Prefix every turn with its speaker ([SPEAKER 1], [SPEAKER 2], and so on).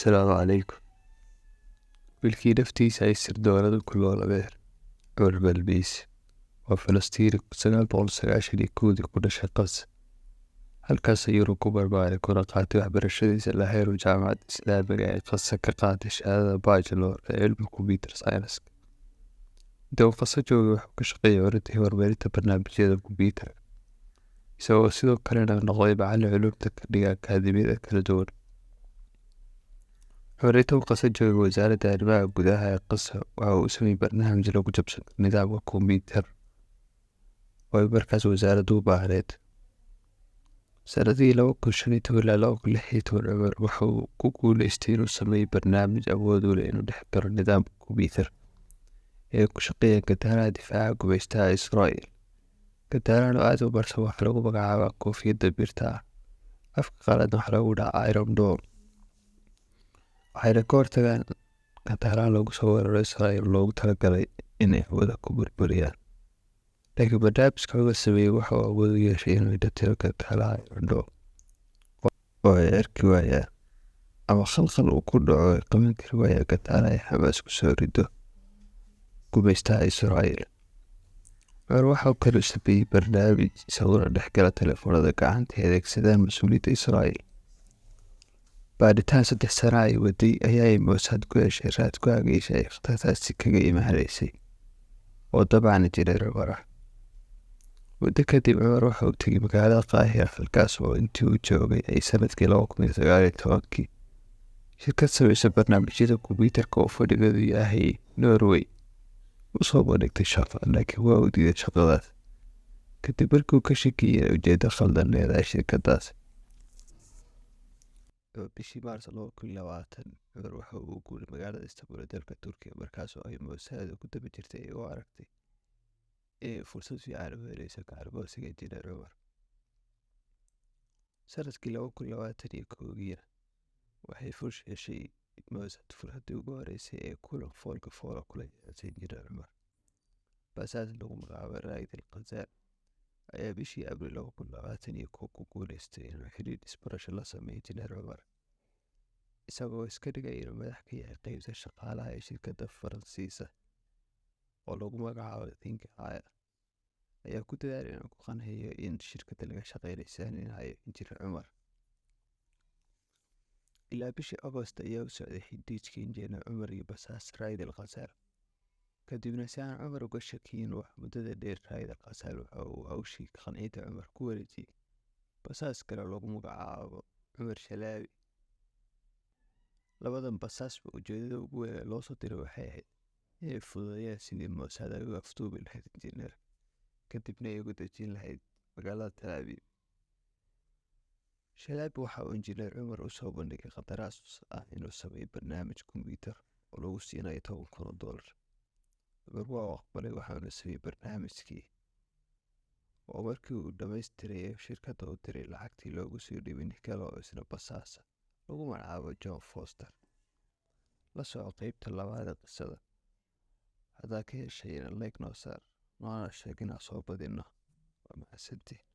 [SPEAKER 1] السلام عليكم. wiilkii naftiisa ay sirdoonadu ku loolabeen cumar balbiisi waa falastiini 1991 ku dhashay qas halkaas ayuu ku barbaaray kuna qaatay waxbarashadiisa la heeru jaamacadda islaamiga ee qasa ka qaatay shahaadada bachelor ee cilmiga computer science inta uu qasa joogay wuxuu ka shaqeeyay orinta horumarinta barnaamijyada computer isagoo sidoo kalena noqday macallin culuumta ka dhiga akaademiyada kala duwan xorriyadda uu qasa joogay wasaaradda arrimaha gudaha ee qasa waxa uu sameeyey barnaamij lagu jabsan nidaamka computer oo ay markaas wasaaraddu u baahneed sanadihii 2015 ilaa 2016 cumar waxa uu ku guuleystay inuu sameeyo barnaamij awood u leh inuu dhex galo nidaamka computer ee ku shaqeeya gadaaraha difaaca gumeystaha Israa'iil gadaarahan oo aad u barsan waxa lagu magacaabaa koofiyadda birta ah afka qalaadna waxa lagu dhahaa Iron Dome waxayna ka hortagaan gadaarahan lagu soo weeraro Israa'iil loogu talagalay inay hawada ku burburiyaan laakiin barnaamijka uu sameeyey waxa uu awood u yeeshay inuu dhatiro gadaaraha Iron Dome oo ay arki waayaan ama khalkhal uu ku dhaco ay qaban kari waayaan gadaaraha ay Xamaas ku soo rido gumeystaha Israa'iil waxa uu kaloo sameeyey barnaamij isaguna dhex gala telefoonada gacanta ee adeegsadaan mas-uuliyiinta Israa'iil baadhitaan 3 sano ay waday ayaa Mossad ku heshay raad ku hagaysa ay khatartaasi kaga imaanaysay oo dabcan injineer Cumar ah muddo kadib Cumar waxa uu tegey magaalada Qaahira halkaas oo intii uu joogay ay sanadkii 2019 shirkad samaysa barnaamijyada kombiyuutarka oo fadhigeedu yahay Norway u soo bandhigtay shaqo laakiin waa uu diiday shaqadaas kadib markii uu ka shakiyay ujeeddo khaldan leedahay shirkadaas bishii Maarso 2020 Cumar waxa uu guuray magaalada Istanbul ee dalka Turkiga markaas oo ay Mossad ku daba jirtay oo aragtay fursad fiican u helaysa kaarboosiga injineer Cumar sanadkii 2021 waxay fursad heshay Mossad fursaddii ugu horeysay ee kulan foolka foola kula yeelatay injineer Cumar basaas lagu magacaabo Raid al-Qasal ayaa bishii Abriil 2021 ku guuleystay inuu xiriir isbarasho la sameeyo injineer Cumar isagoo iska dhigay inuu madax ka yahay qaybta shaqaalaha ee shirkadda Faransiisa oo lagu magacaabo Think Hire ayaa ku dadaalay inuu ku qanciyo in shirkadda laga shaqeynaysiinayo injineer Cumar ilaa bishii Agost ayaa u socday xidhiidhkii injineer Cumar iyo basaas Raid al-Qasal kadibna si aan Cumar uga shakiyin wax muddada dheer Raid al-Qasal waxa uu hawshii qancinta Cumar ku wareejiyey basaas kale lagu magacaabo Cumar Shalaabi labadan basaasba ujeedada ugu weyn ee loo soo diray waxay ahayd inay fududeeyaan sidii Mossad ay u afduubi lahayd injineer kadibna ay ugu dejin lahayd magaalada Tel Aviv Shalaabi waxa uu injineer Cumar u soo bandhigay qandaraas ah inuu sameeyo barnaamij kombiyuutar oo lagu siinayo $10,000 Cumar waa uu aqbalay waxaana sameeyey barnaamijkii oo markii uu dhamaystiray shirkadda u diray lacagtii loogu soo dhibay nin kale oo isna basaasa lagu magacaabo John Foster la soco qaybta labaad ee qisada haddaa ka heshayna like noo saar noona sheeg inaan soo badino waa mahadsantihiin